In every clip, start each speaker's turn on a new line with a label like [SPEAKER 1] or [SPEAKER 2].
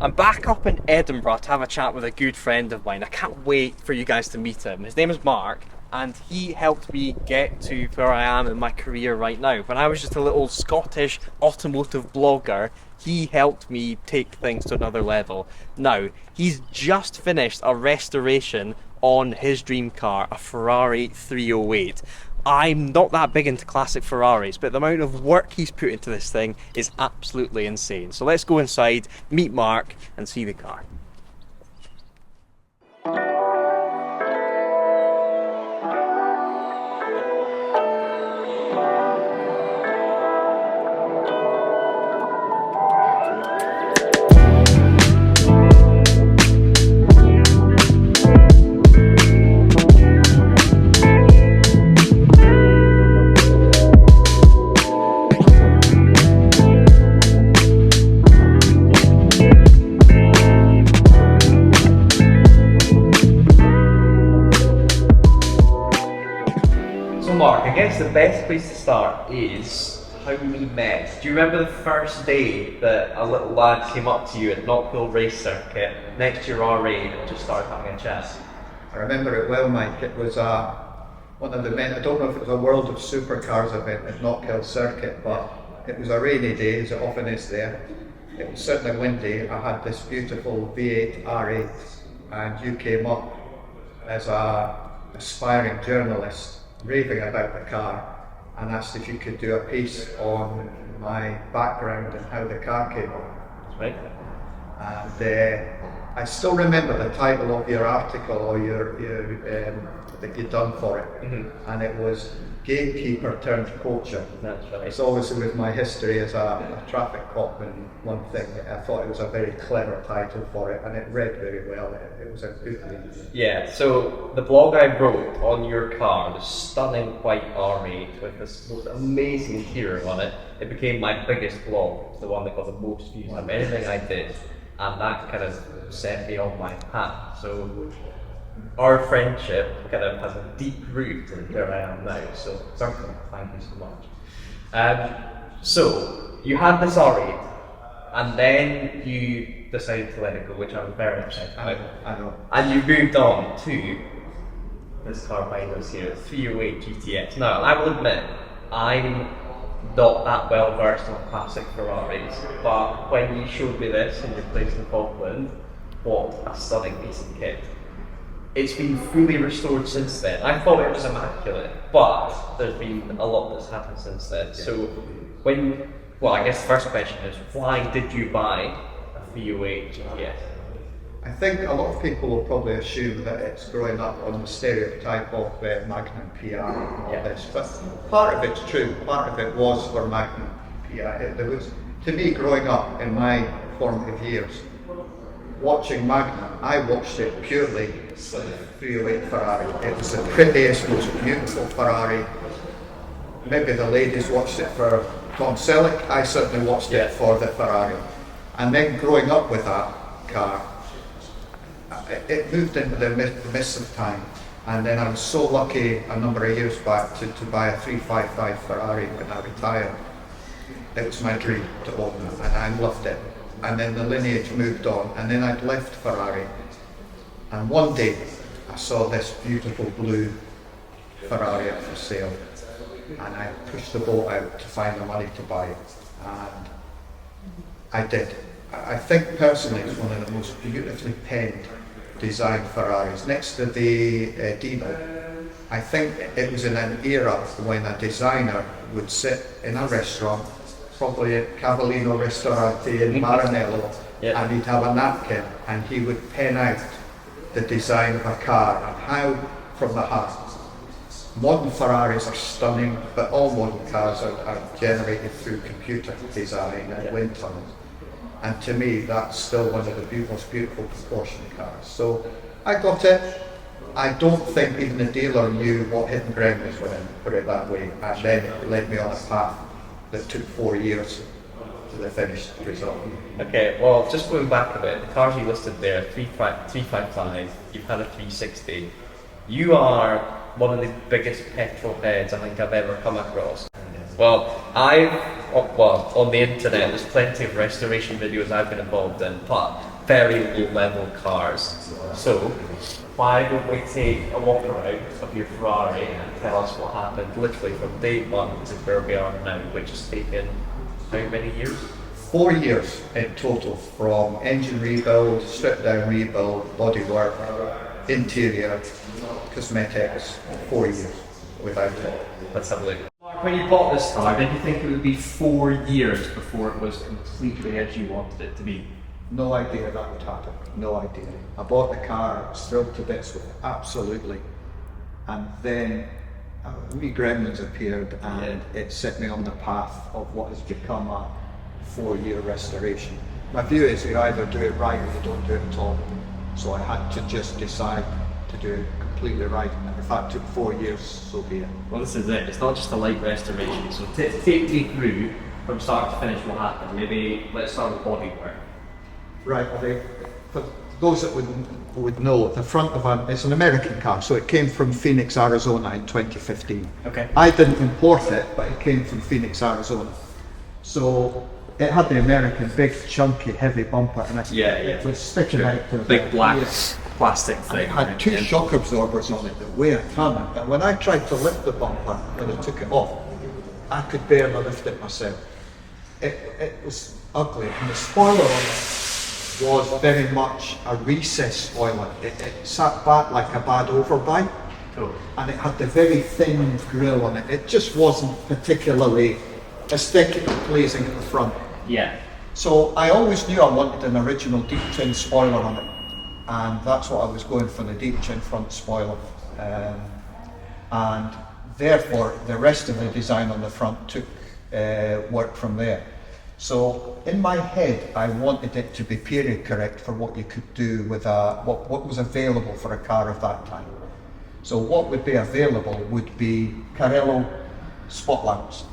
[SPEAKER 1] I'm back up in Edinburgh to have a chat with a good friend of mine. I can't wait for you guys to meet him. His name is Mark, and he helped me get to where I am in my career right now. When I was just a little Scottish automotive blogger, he helped me take things to another level. Now, he's just finished a restoration on his dream car, a Ferrari 308. I'm not that big into classic Ferraris, but the amount of work he's put into this thing is absolutely insane. So let's go inside, meet Mark, and see the car. Mark, I guess the best place to start is how we met. Do you remember the first day that a little lad came up to you at Knockhill Race Circuit next to your R8 and just started having a chat?
[SPEAKER 2] I remember it well, Mike. It was one of the men, I don't know if it was a World of Supercars event at Knockhill Circuit, but it was a rainy day, as it often is there. It was certainly windy. I had this beautiful V8 R8, and you came up as an aspiring journalist, raving about the car, and asked if you could do a piece on my background and how the car came on.
[SPEAKER 1] That's right.
[SPEAKER 2] And I still remember the title of your article or your that you'd done for it, and it was Gatekeeper turned Poacher.
[SPEAKER 1] That's right.
[SPEAKER 2] It's obviously with my history as a traffic cop and one thing, I thought it was a very clever title for it, and it read very well. It was a good read.
[SPEAKER 1] Yeah, so the blog I wrote on your car, the stunning white R8 with this most amazing interior on it, it became my biggest blog. It's the one that got the most views of anything I did, and that kind of set me on my path. So our friendship kind of has a deep root in where I am now, so certainly thank you so much. So you had this R8, and then you decided to let it go, which I was very upset about.
[SPEAKER 2] I know.
[SPEAKER 1] And you moved on to this car behind us here, 308 GTX. Now, I will admit, I'm not that well versed on classic Ferraris, but when you showed me this in your place in Falkland, what a stunning piece of kit. It's been fully restored since then. I thought it was immaculate, but there's been a lot that's happened since then. So I guess the first question is, why did you buy a 308 GTS?
[SPEAKER 2] I think a lot of people will probably assume that it's growing up on the stereotype of Magnum PI and all this, but part of it's true, part of it was for Magnum PI. There was, to me, growing up in my formative years, watching Magnum, I watched it purely for the 308 Ferrari. It was the prettiest, most beautiful Ferrari. Maybe the ladies watched it for Tom Selleck, I certainly watched it for the Ferrari. And then growing up with that car, it moved into the mist of time. And then I was so lucky a number of years back to buy a 355 Ferrari when I retired. It was my dream to own it, and I loved it. And then the lineage moved on, and then I'd left Ferrari. And one day I saw this beautiful blue Ferrari up for sale, and I pushed the boat out to find the money to buy it, and I did. I think personally it's one of the most beautifully penned designed Ferraris, next to the Dino. I think it was in an era when a designer would sit in a restaurant, probably at Cavallino Ristorante in Maranello, and he'd have a napkin and he would pen out the design of a car and how, from the heart. Modern Ferraris are stunning, but all modern cars are generated through computer design and wind tunnels. And to me, that's still one of the most beautiful proportioned cars. So I got it. I don't think even the dealer knew what hidden ground was winning, put it that way. And then it led me on a path that took 4 years to the finished result.
[SPEAKER 1] Okay, well, just going back a bit, the cars you listed there, 355, you've had a 360. You are one of the biggest petrol heads I think I've ever come across. Well, on the internet, there's plenty of restoration videos I've been involved in, but very low level cars. So why don't we take a walk around of your Ferrari and tell us what happened literally from day one to where we are now, which has taken how many years?
[SPEAKER 2] 4 years in total, from engine rebuild, strip down rebuild, bodywork, interior, cosmetics. 4 years without it.
[SPEAKER 1] Let's have a look. Mark, when you bought this car, did you think it would be 4 years before it was completely as you wanted it to be?
[SPEAKER 2] No idea that would happen. No idea. I bought the car, I was thrilled to bits with it, absolutely. And then wee gremlins appeared and it set me on the path of what has become a 4-year restoration. My view is you either do it right or you don't do it at all. So I had to just decide to do it completely right. And if that took 4 years, so be it.
[SPEAKER 1] Well, this is it. It's not just a light restoration. So take me through from start to finish what happened. Maybe let's start with bodywork.
[SPEAKER 2] Right, for those that would know, the front of it's an American car, so it came from Phoenix, Arizona in 2015.
[SPEAKER 1] Okay.
[SPEAKER 2] I didn't import it, but it came from Phoenix, Arizona. So it had the American big, chunky, heavy bumper, and it was sticking out to
[SPEAKER 1] big black plastic thing.
[SPEAKER 2] It had two shock absorbers on it that weigh a ton, and when I tried to lift the bumper when I took it off, I could barely lift it myself. It was ugly, and the spoiler on it was very much a recessed spoiler. It sat back like a bad overbite, and it had the very thin grille on it. It just wasn't particularly aesthetically pleasing at the front.
[SPEAKER 1] Yeah.
[SPEAKER 2] So I always knew I wanted an original deep chin spoiler on it, and that's what I was going for, the deep chin front spoiler. And therefore the rest of the design on the front took work from there. So in my head, I wanted it to be period correct for what you could do with what was available for a car of that time. So what would be available would be Carello spotlights.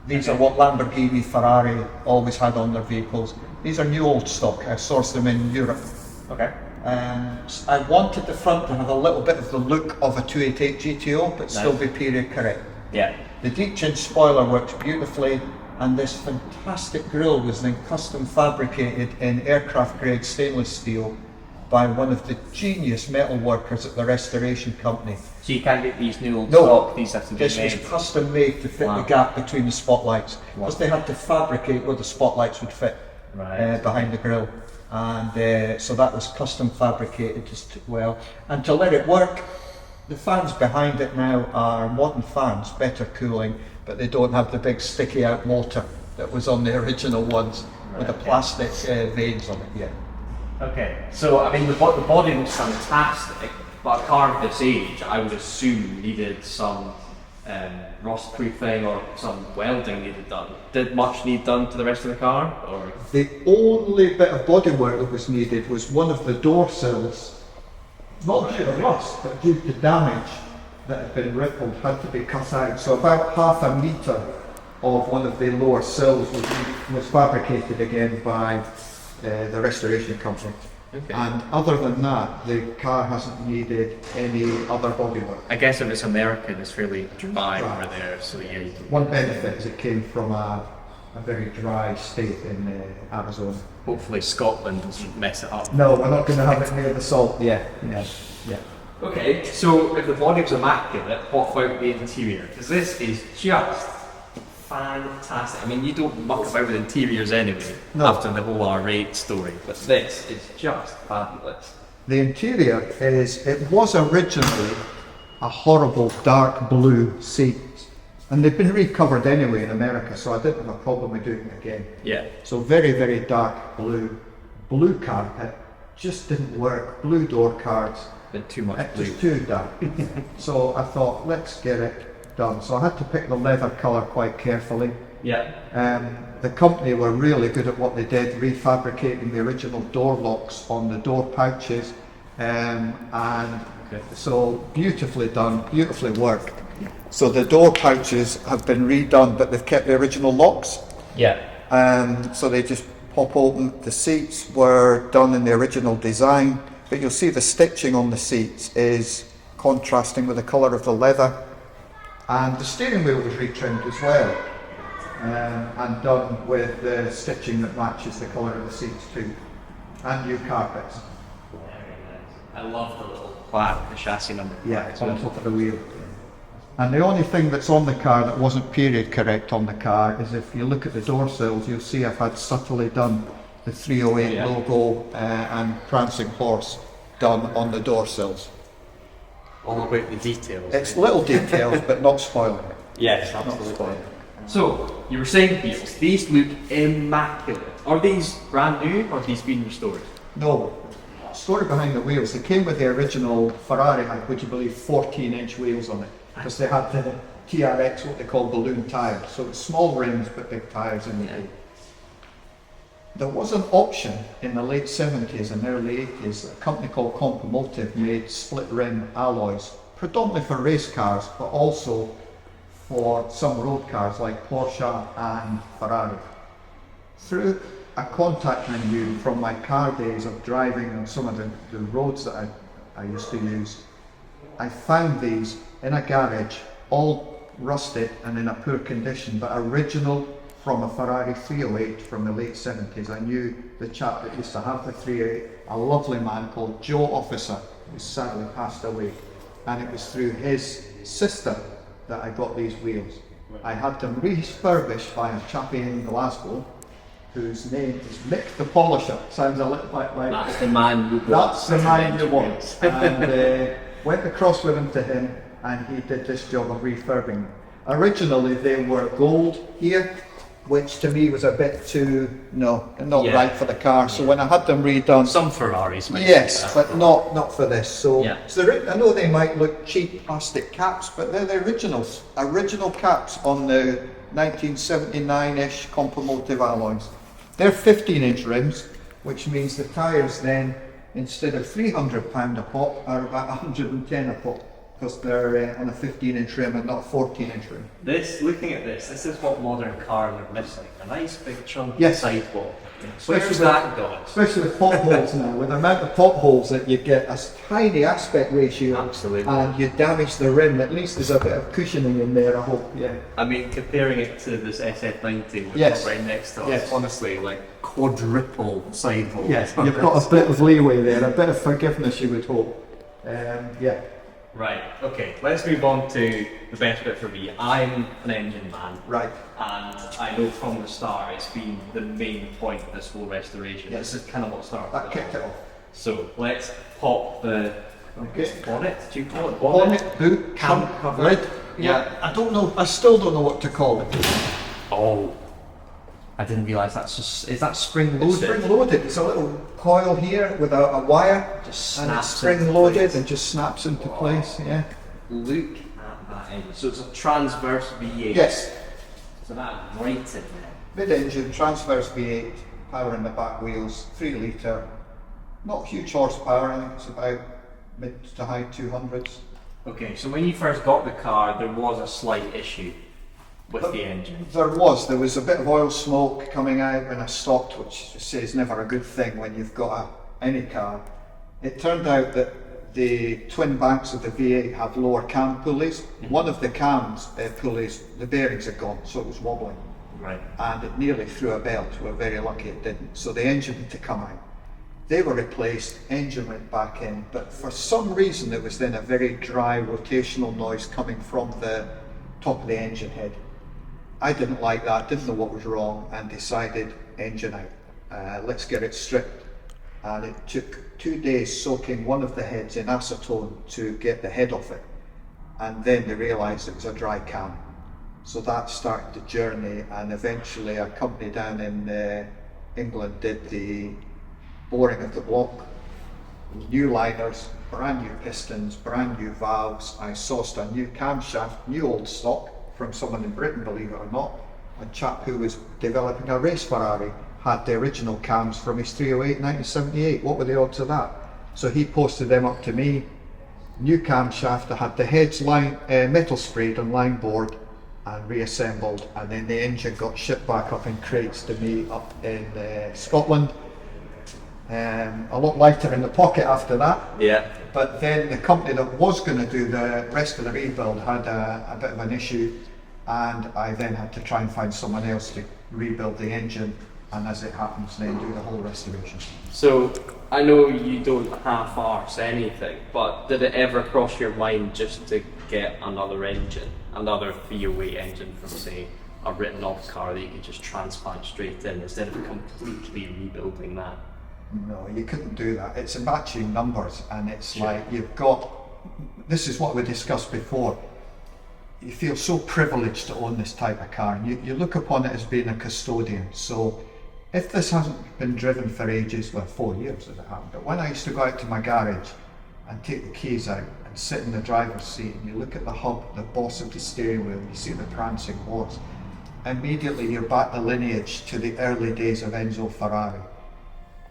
[SPEAKER 2] These are what Lamborghini, Ferrari always had on their vehicles. These are new old stock. I sourced them in Europe.
[SPEAKER 1] Okay.
[SPEAKER 2] I wanted the front to have a little bit of the look of a 288 GTO, but still be period correct.
[SPEAKER 1] Yeah.
[SPEAKER 2] The deep chin spoiler works beautifully. And this fantastic grille was then custom fabricated in aircraft grade stainless steel by one of the genius metal workers at the restoration company.
[SPEAKER 1] So you can't get these new old stock, these have to be
[SPEAKER 2] this
[SPEAKER 1] made?
[SPEAKER 2] was custom made to fit the gap between the spotlights, because they had to fabricate where the spotlights would fit behind the grille. And so that was custom fabricated just well. And to let it work, the fans behind it now are modern fans, better cooling, but they don't have the big sticky out motor that was on the original ones with the plastic veins on it yet.
[SPEAKER 1] Okay, so I mean the body looks fantastic, but a car of this age I would assume needed some rust proofing or some welding needed done. Did much need done to the rest of the car? Or?
[SPEAKER 2] The only bit of bodywork that was needed was one of the door sills, not due to rust, but due to damage that had been rippled, had to be cut out. So about half a metre of one of the lower sills was fabricated again by the restoration company.
[SPEAKER 1] Okay.
[SPEAKER 2] And other than that, the car hasn't needed any other bodywork.
[SPEAKER 1] I guess if it's American, it's fairly dry over there, so yeah.
[SPEAKER 2] One benefit is it came from a very dry state in Arizona.
[SPEAKER 1] Hopefully Scotland doesn't mess it up.
[SPEAKER 2] No, we're not going to have it near the salt.
[SPEAKER 1] Yeah. Okay, so if the body was immaculate, what about the interior? Because this is just fantastic. I mean, you don't muck about with interiors anyway, after the whole R8 story, but this is just fabulous.
[SPEAKER 2] The interior it was originally a horrible dark blue seat, and they've been recovered anyway in America, so I didn't have a problem with doing it again.
[SPEAKER 1] Yeah.
[SPEAKER 2] So very, very dark blue carpet, just didn't work. Blue door cards.
[SPEAKER 1] Been too much
[SPEAKER 2] It
[SPEAKER 1] blue.
[SPEAKER 2] was too dark. So I thought, let's get it done. So I had to pick the leather colour quite carefully.
[SPEAKER 1] Yeah.
[SPEAKER 2] The company were really good at what they did, refabricating the original door locks on the door pouches, so beautifully done, beautifully worked. So the door pouches have been redone, but they've kept the original locks.
[SPEAKER 1] Yeah.
[SPEAKER 2] So they just pop open. The seats were done in the original design, but you'll see the stitching on the seats is contrasting with the colour of the leather. And the steering wheel was retrimmed as well, and done with the stitching that matches the colour of the seats too. and new carpets.
[SPEAKER 1] I love the little plaque, the chassis number.
[SPEAKER 2] Yeah, it's on top of the wheel. And the only thing that's on the car that wasn't period correct on the car is if you look at the door sills, you'll see I've had subtly done the 308 logo and prancing horse done on the door sills.
[SPEAKER 1] All about the details.
[SPEAKER 2] It's little details, but not spoiling it.
[SPEAKER 1] Yes, absolutely. So, you were saying wheels. These look immaculate. Are these brand new or have these been restored?
[SPEAKER 2] No. Story behind the wheels, they came with the original Ferrari, would you believe, 14-inch wheels on it. Because they had the TRX, what they call balloon tyres. So it's small rims but big tyres in the end. There was an option in the late 70s and early 80s. A company called Compomotive made split rim alloys, predominantly for race cars, but also for some road cars like Porsche and Ferrari. Through a contact I knew from my car days of driving on some of the roads that I used to use, I found these in a garage, all rusted and in a poor condition, but original from a Ferrari 308 from the late 70s. I knew the chap that used to have the 308, a lovely man called Joe Officer, who sadly passed away. And it was through his sister that I got these wheels. I had them refurbished by a chappie in Glasgow, whose name is Mick the Polisher. Sounds a little bit like...
[SPEAKER 1] That's the man you want.
[SPEAKER 2] That's the man you want. And went across with him to him, and he did this job of refurbing. Originally they were gold here, which to me was a bit too, not right for the car. So when I had them redone...
[SPEAKER 1] Some Ferraris might.
[SPEAKER 2] Yes, but not for this. So,
[SPEAKER 1] yeah.
[SPEAKER 2] I know they might look cheap plastic caps, but they're the originals. Original caps on the 1979-ish Compomotive alloys. They're 15-inch rims, which means the tyres then, instead of £300 a pop, are about 110 a pop, because they're on a 15-inch rim and not a 14-inch rim.
[SPEAKER 1] Looking at this is what modern cars are missing. A nice big chunky
[SPEAKER 2] Yes.
[SPEAKER 1] sidewall.
[SPEAKER 2] Especially
[SPEAKER 1] Where's that gone?
[SPEAKER 2] Especially with potholes now, with the amount of potholes that you get a tiny aspect ratio.
[SPEAKER 1] Absolutely.
[SPEAKER 2] And you damage the rim, at least there's a bit of cushioning in there, I hope. Yeah.
[SPEAKER 1] I mean, comparing it to this SF90 we've
[SPEAKER 2] Yes.
[SPEAKER 1] got right next to us,
[SPEAKER 2] Yes.
[SPEAKER 1] honestly, like quadruple sidewall.
[SPEAKER 2] Yes, you've got a bit of leeway there, a bit of forgiveness you would hope. Yeah.
[SPEAKER 1] Right, okay, let's move on to the best bit for me. I'm an engine man.
[SPEAKER 2] Right.
[SPEAKER 1] And I know from the start it's been the main point of this whole restoration.
[SPEAKER 2] Yes.
[SPEAKER 1] This is kind of what started
[SPEAKER 2] That
[SPEAKER 1] it
[SPEAKER 2] kicked it
[SPEAKER 1] off.
[SPEAKER 2] off.
[SPEAKER 1] So let's pop the bonnet, do you call it?
[SPEAKER 2] Bonnet, hood,
[SPEAKER 1] Cam
[SPEAKER 2] trunk,
[SPEAKER 1] cover.
[SPEAKER 2] lid.
[SPEAKER 1] Yeah.
[SPEAKER 2] I don't know, I still don't know what to call it.
[SPEAKER 1] Oh, I didn't realise is that spring loaded?
[SPEAKER 2] It's spring loaded. It's a little coil here with a wire,
[SPEAKER 1] Just
[SPEAKER 2] and it's
[SPEAKER 1] snaps
[SPEAKER 2] spring
[SPEAKER 1] into
[SPEAKER 2] loaded
[SPEAKER 1] place.
[SPEAKER 2] and just snaps into place. Yeah.
[SPEAKER 1] Look at that engine. So it's a transverse V8.
[SPEAKER 2] Yes.
[SPEAKER 1] So that right in there.
[SPEAKER 2] Mid-engine, transverse V8, power in the back wheels, 3 litre. Not huge horsepower. I think it's about mid to high 200s.
[SPEAKER 1] Okay, so when you first got the car, there was a slight issue with the engine.
[SPEAKER 2] There was a bit of oil smoke coming out when I stopped, which is never a good thing when you've got any car. It turned out that the twin banks of the V8 have lower cam pulleys. One of the cams pulleys, the bearings are gone, so it was wobbling.
[SPEAKER 1] Right.
[SPEAKER 2] And it nearly threw a belt. We were very lucky it didn't. So the engine had to come out. They were replaced, engine went back in, but for some reason there was then a very dry rotational noise coming from the top of the engine head. I didn't like that, didn't know what was wrong, and decided engine out. Let's get it stripped. And it took 2 days soaking one of the heads in acetone to get the head off it. And then they realised it was a dry cam. So that started the journey, and eventually a company down in England did the boring of the block, new liners, brand new pistons, brand new valves. I sourced a new camshaft, new old stock, from someone in Britain, believe it or not. A chap who was developing a race Ferrari had the original cams from his 308 1978. What were the odds of that? So he posted them up to me. New camshaft, I had the heads metal sprayed on line board and reassembled, and then the engine got shipped back up in crates to me up in Scotland. A lot lighter in the pocket after that.
[SPEAKER 1] Yeah.
[SPEAKER 2] But then the company that was going to do the rest of the rebuild had a bit of an issue, and I then had to try and find someone else to rebuild the engine. and as it happens, then do the whole restoration.
[SPEAKER 1] So I know you don't half-arse anything, but did it ever cross your mind just to get another engine, another 308 engine from, say, a written off car that you could just transplant straight in instead of completely rebuilding that?
[SPEAKER 2] No, you couldn't do that. It's a matching numbers, and it's
[SPEAKER 1] Sure.
[SPEAKER 2] like you've got. This is what we discussed before. You feel so privileged to own this type of car, and you look upon it as being a custodian. So if this hasn't been driven for ages, well, 4 years as it happened, but when I used to go out to my garage and take the keys out and sit in the driver's seat, and you look at the hub, the boss of the steering wheel, and you see the prancing horse, immediately you're back the lineage to the early days of Enzo Ferrari.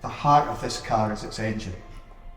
[SPEAKER 2] The heart of this car is its engine.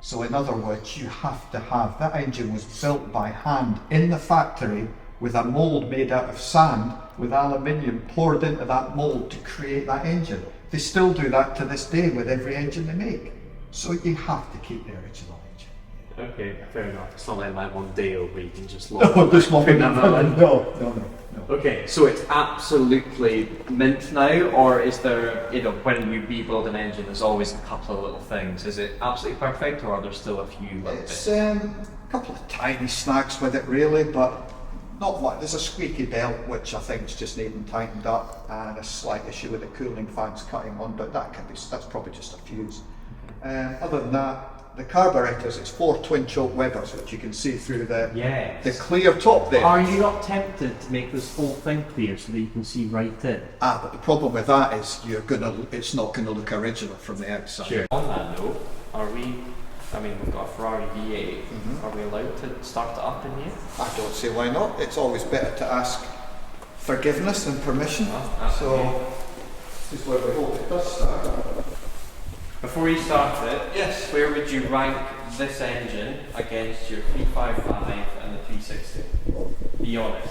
[SPEAKER 2] So in other words, you have to have, that engine was built by hand in the factory with a mould made out of sand with aluminium poured into that mould to create that engine. They still do that to this day with every engine they make. So you have to keep the original engine.
[SPEAKER 1] Okay, fair enough. It's not like my Mondeo where you can just
[SPEAKER 2] No, this one no.
[SPEAKER 1] Okay, so it's absolutely mint now, or is there, when you rebuild an engine, there's always a couple of little things. Is it absolutely perfect, or are there still a few little
[SPEAKER 2] It's
[SPEAKER 1] bits?
[SPEAKER 2] a couple of tiny snags with it really, but not much. There's a squeaky belt which I think is just needing tightened up, and a slight issue with the cooling fans cutting on, but that's probably just a fuse. Other than that, the carburetors, it's 4 twin choke Webers, which you can see through the clear top there.
[SPEAKER 1] Are you not tempted to make this whole thing clear so that you can see right in?
[SPEAKER 2] But the problem with that is it's not gonna look original from the outside.
[SPEAKER 1] Sure. On that note, we've got a Ferrari V8. Are we allowed to start it up in here?
[SPEAKER 2] I don't see why not. It's always better to ask forgiveness than permission. So this is where we hope it does start.
[SPEAKER 1] Before you start it,
[SPEAKER 2] Yes.
[SPEAKER 1] where would you rank this engine against your 355 and the 360? Be honest.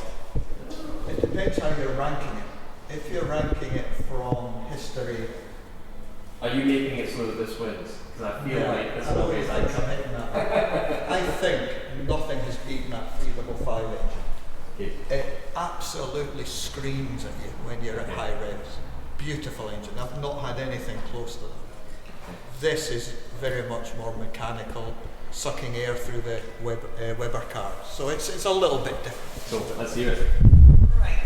[SPEAKER 2] It depends how you're ranking it. If you're ranking it from history,
[SPEAKER 1] Are you making it so that this wins? Because I feel like this
[SPEAKER 2] I don't
[SPEAKER 1] always
[SPEAKER 2] think
[SPEAKER 1] ends
[SPEAKER 2] I'm
[SPEAKER 1] up.
[SPEAKER 2] hitting that. I think nothing has beaten that 355 engine.
[SPEAKER 1] Okay.
[SPEAKER 2] It absolutely screams at you when you're at high revs. Beautiful engine. I've not had anything close to that. This is very much more mechanical, sucking air through the Weber car. So it's a little bit different.
[SPEAKER 1] So let's hear it.
[SPEAKER 2] Right.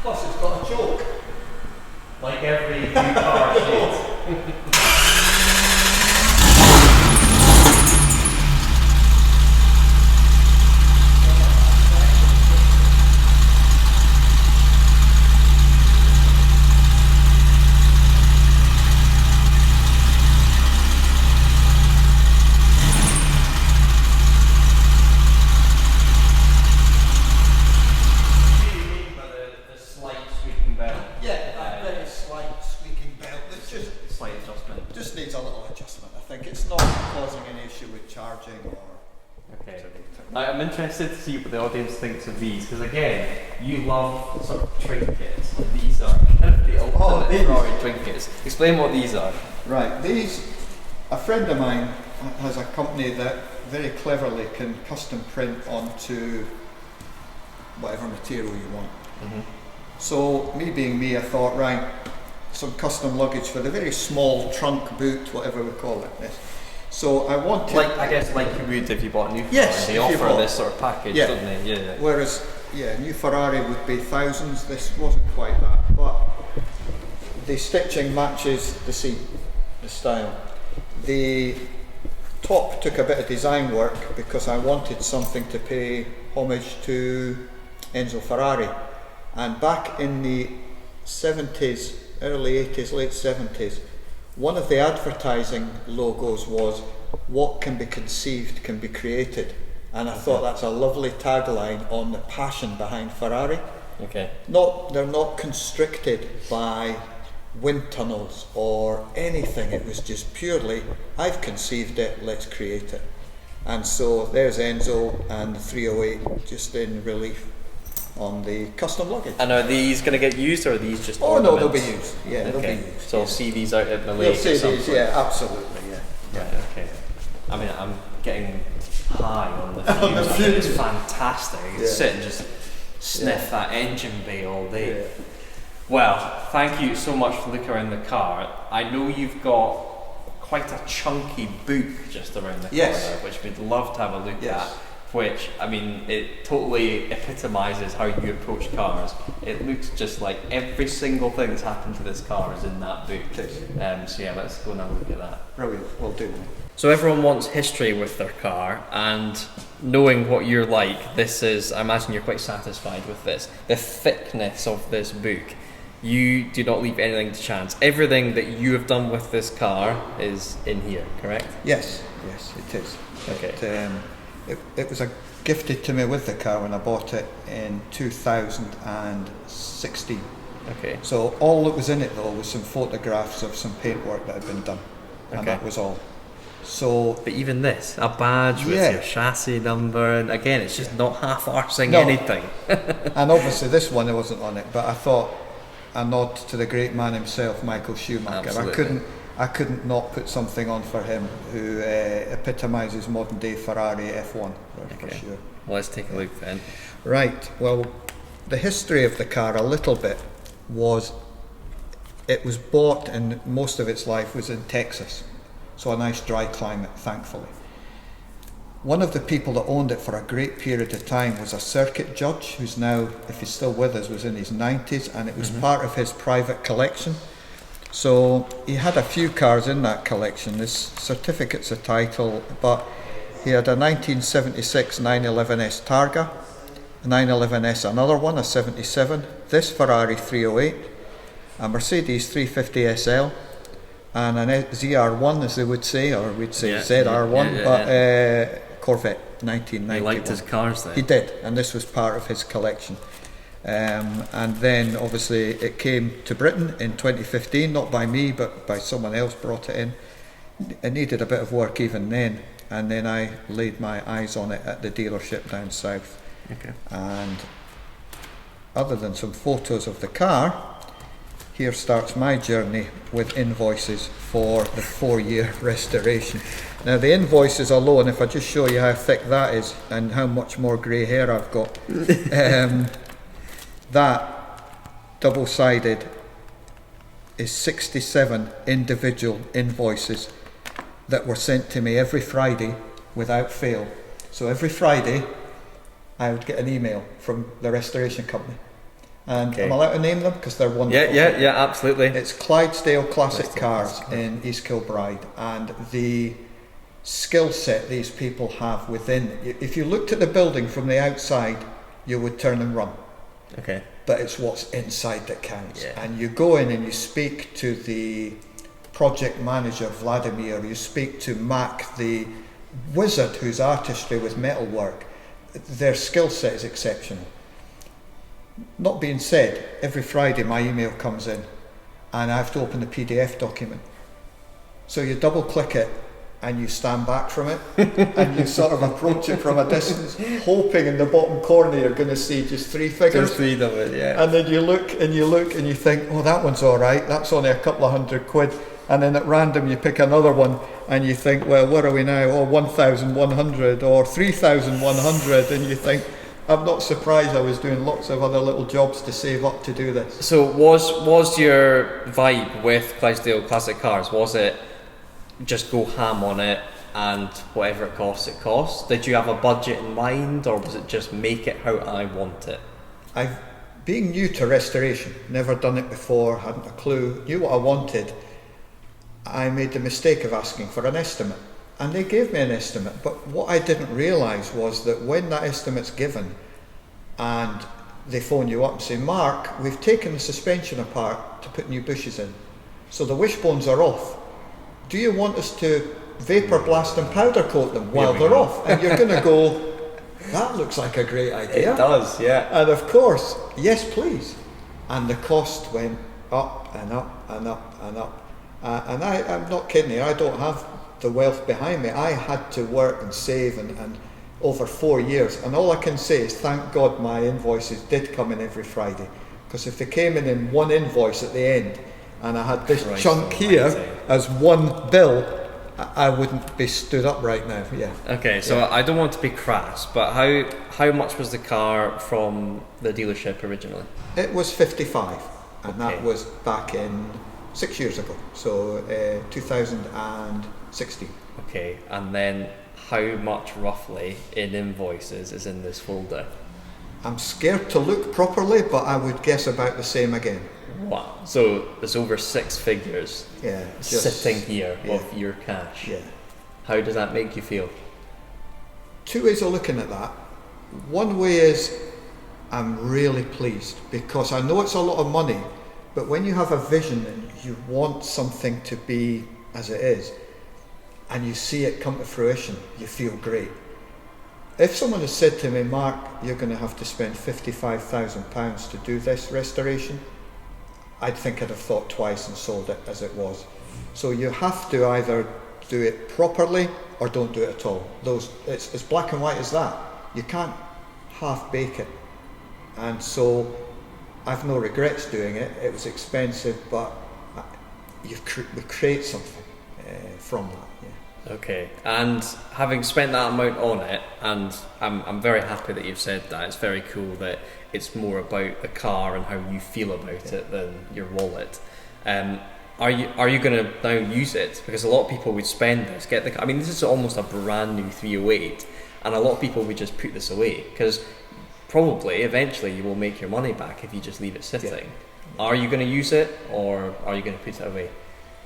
[SPEAKER 2] Plus it's got a choke.
[SPEAKER 1] Like every new car should. I'm interested to see what the audience thinks of these, because again, you love sort of trinkets. These are kind of the ultimate Ferrari trinkets. Explain what these are.
[SPEAKER 2] Right, these, a friend of mine has a company that very cleverly can custom print onto whatever material you want. So me being me, I thought, right, some custom luggage for the very small trunk, boot, whatever we call it. Yes. So I wanted,
[SPEAKER 1] I guess like you would if you bought a new Ferrari.
[SPEAKER 2] Yes,
[SPEAKER 1] They
[SPEAKER 2] if you
[SPEAKER 1] offer
[SPEAKER 2] bought-
[SPEAKER 1] this sort of package,
[SPEAKER 2] Yeah.
[SPEAKER 1] don't they? Yeah.
[SPEAKER 2] Whereas, new Ferrari would be thousands. This wasn't quite that, but the stitching matches the seat, the style. The top took a bit of design work because I wanted something to pay homage to Enzo Ferrari. And back in the 70s, early 80s, late 70s, one of the advertising logos was, "What can be conceived can be created." And I thought that's a lovely tagline on the passion behind Ferrari.
[SPEAKER 1] Okay.
[SPEAKER 2] They're not constricted by wind tunnels or anything. It was just purely, I've conceived it, let's create it. And so there's Enzo and the 308 just in relief on the custom luggage.
[SPEAKER 1] And are these going to get used, or are these just
[SPEAKER 2] Oh no,
[SPEAKER 1] ornaments?
[SPEAKER 2] they'll be used. Yeah, they'll be used.
[SPEAKER 1] So I'll see these out at Malay.
[SPEAKER 2] You'll see these, yeah, absolutely, yeah.
[SPEAKER 1] Right, okay. I mean, I'm getting high on the fumes.
[SPEAKER 2] the fumes.
[SPEAKER 1] It's fantastic.
[SPEAKER 2] Yeah.
[SPEAKER 1] Sit and just sniff that engine bay all day. Well, thank you so much for looking around the car. I know you've got quite a chunky boot just around the corner, which we'd love to have a look at. Which, I mean, it totally epitomises how you approach cars. It looks just like every single thing that's happened to this car is in that boot. So yeah, let's go and have a look at that.
[SPEAKER 2] Brilliant, we'll do.
[SPEAKER 1] So everyone wants history with their car, and knowing what you're like, this is, I imagine you're quite satisfied with this. The thickness of this book. You do not leave anything to chance. Everything that you have done with this car is in here, correct?
[SPEAKER 2] Yes, it is.
[SPEAKER 1] Okay.
[SPEAKER 2] It was gifted to me with the car when I bought it in 2016.
[SPEAKER 1] Okay.
[SPEAKER 2] So all that was in it though was some photographs of some paintwork that had been done, and that was all. So,
[SPEAKER 1] but even this, a badge with your chassis number, and again, it's just not half-arsing anything.
[SPEAKER 2] And obviously this one wasn't on it, but I thought a nod to the great man himself, Michael Schumacher.
[SPEAKER 1] Absolutely.
[SPEAKER 2] I couldn't not put something on for him, who epitomises modern day Ferrari F1 for sure.
[SPEAKER 1] Well, let's take a look then.
[SPEAKER 2] Right, well, the history of the car a little bit was, it was bought and most of its life was in Texas, so a nice dry climate, thankfully. One of the people that owned it for a great period of time was a circuit judge, who's now, if he's still with us, was in his 90s, and it was part of his private collection. So he had a few cars in that collection. There's certificates of title, but he had a 1976 911S Targa, a 911S another one, a 77, this Ferrari 308, a Mercedes 350 SL, and an ZR1 as they would say, or we'd say ZR1, but Corvette 1991.
[SPEAKER 1] He liked his cars then?
[SPEAKER 2] He did, and this was part of his collection. And then obviously it came to Britain in 2015, not by me but by someone else brought it in. It needed a bit of work even then, and then I laid my eyes on it at the dealership down south.
[SPEAKER 1] Okay.
[SPEAKER 2] And other than some photos of the car, here starts my journey with invoices for the 4-year restoration. Now the invoices alone, if I just show you how thick that is and how much more grey hair I've got, that double-sided is 67 individual invoices that were sent to me every Friday without fail. So every Friday I would get an email from the restoration company. And I'm allowed to name them because they're wonderful.
[SPEAKER 1] Yeah, absolutely.
[SPEAKER 2] It's Clydesdale Classic Cars in East Kilbride, and the skill set these people have within. If you looked at the building from the outside, you would turn and run.
[SPEAKER 1] Okay.
[SPEAKER 2] But it's what's inside that counts. And you go in and you speak to the project manager, Vladimir, you speak to Mac, the wizard whose artistry with metalwork. Their skill set is exceptional. Not being said, every Friday my email comes in and I have to open the PDF document. So you double click it and you stand back from it and you sort of approach it from a distance, hoping in the bottom corner you're going to see just 3 figures.
[SPEAKER 1] Just 3 of it, yeah.
[SPEAKER 2] And then you look and you think, oh, that one's all right, that's only a couple of £100. And then at random you pick another one and you think, well, what are we now? Oh, 1,100 or 3,100, and you think, I'm not surprised. I was doing lots of other little jobs to save up to do this.
[SPEAKER 1] So was your vibe with Clydesdale Classic Cars, was it just go ham on it and whatever it costs? Did you have a budget in mind, or was it just make it how I want it?
[SPEAKER 2] Being new to restoration, never done it before, hadn't a clue, knew what I wanted, I made the mistake of asking for an estimate. And they gave me an estimate, but what I didn't realise was that when that estimate's given and they phone you up and say, Mark, we've taken the suspension apart to put new bushes in, so the wishbones are off. Do you want us to vapour blast and powder coat them while they're off? And you're going to go, that looks like a great idea.
[SPEAKER 1] It does, yeah.
[SPEAKER 2] And of course, yes please. And the cost went up and up and up and up. And I'm not kidding you, I don't have the wealth behind me. I had to work and save and over 4 years, and all I can say is thank God my invoices did come in every Friday, because if they came in one invoice at the end and I had this chunk here as one bill, I wouldn't be stood up right now, yeah.
[SPEAKER 1] Okay, so I don't want to be crass, but how much was the car from the dealership originally?
[SPEAKER 2] It was 55, and
[SPEAKER 1] Okay.
[SPEAKER 2] that was back in 6 years ago, so 2016.
[SPEAKER 1] Okay, and then how much roughly in invoices is in this folder?
[SPEAKER 2] I'm scared to look properly, but I would guess about the same again.
[SPEAKER 1] Wow, so there's over 6 figures
[SPEAKER 2] Yeah,
[SPEAKER 1] sitting here
[SPEAKER 2] yeah.
[SPEAKER 1] of your cash.
[SPEAKER 2] Yeah.
[SPEAKER 1] How does that make you feel?
[SPEAKER 2] 2 ways of looking at that. One way is I'm really pleased because I know it's a lot of money, but when you have a vision and you want something to be as it is, and you see it come to fruition, you feel great. If someone had said to me, Mark, you're going to have to spend £55,000 to do this restoration, I'd think I'd have thought twice and sold it as it was. So you have to either do it properly or don't do it at all. It's as black and white as that. You can't half bake it. And so I've no regrets doing it. It was expensive, but we create something from that. Yeah.
[SPEAKER 1] Okay, and having spent that amount on it, and I'm very happy that you've said that. It's very cool that it's more about the car and how you feel about it than your wallet. Are you going to now use it? Because a lot of people would spend this, get the car. I mean, this is almost a brand new 308, and a lot of people would just put this away because probably eventually you will make your money back if you just leave it sitting. Yeah. Are you going to use it, or are you going to put it away?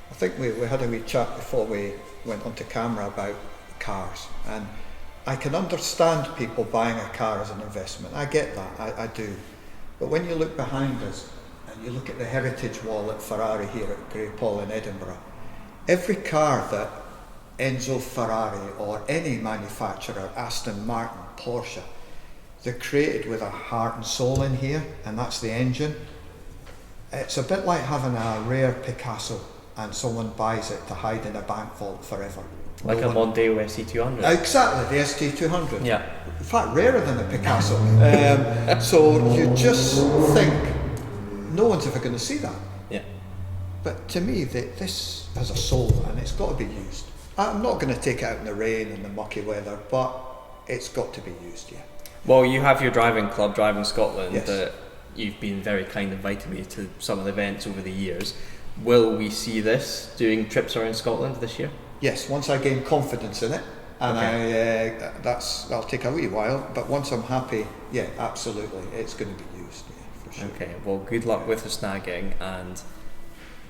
[SPEAKER 2] I think we had a wee chat before we went onto camera about cars, and I can understand people buying a car as an investment. I get that, I do. But when you look behind us and you look at the heritage wall at Ferrari here at Graypaul in Edinburgh, every car that Enzo Ferrari or any manufacturer, Aston Martin, Porsche, they're created with a heart and soul in here, and that's the engine. It's a bit like having a rare Picasso and someone buys it to hide in a bank vault forever.
[SPEAKER 1] Like a Mondeo ST200.
[SPEAKER 2] Exactly, the ST200.
[SPEAKER 1] Yeah.
[SPEAKER 2] In fact, rarer than a Picasso. So you just think, no one's ever going to see that.
[SPEAKER 1] Yeah.
[SPEAKER 2] But to me, this has a soul and it's got to be used. I'm not going to take it out in the rain and the mucky weather, but it's got to be used, yeah.
[SPEAKER 1] Well, you have your driving club, Driving Scotland,
[SPEAKER 2] Yes.
[SPEAKER 1] that you've been very kind inviting me to some of the events over the years. Will we see this doing trips around Scotland this year?
[SPEAKER 2] Yes, once I gain confidence in it, and
[SPEAKER 1] Okay.
[SPEAKER 2] that'll take a wee while, but once I'm happy, yeah, absolutely, it's going to be used, yeah, for sure.
[SPEAKER 1] Okay, well, good luck with the snagging, and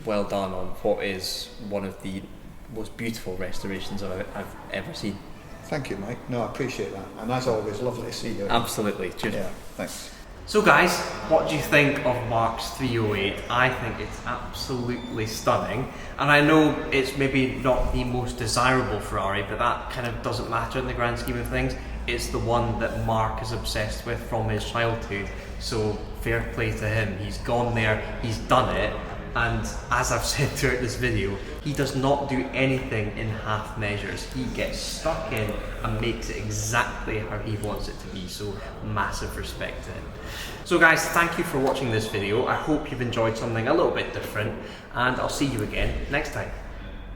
[SPEAKER 1] well done on what is one of the most beautiful restorations I've ever seen.
[SPEAKER 2] Thank you, Mike. No, I appreciate that, and as always, lovely to see you.
[SPEAKER 1] Absolutely. Cheers.
[SPEAKER 2] Yeah, thanks.
[SPEAKER 1] So guys, what do you think of Mark's 308? I think it's absolutely stunning, and I know it's maybe not the most desirable Ferrari, but that kind of doesn't matter in the grand scheme of things. It's the one that Mark is obsessed with from his childhood, so fair play to him. He's gone there, he's done it, and as I've said throughout this video, he does not do anything in half measures. He gets stuck in and makes it exactly how he wants it to be, so massive respect to him. So guys, thank you for watching this video. I hope you've enjoyed something a little bit different, and I'll see you again next time.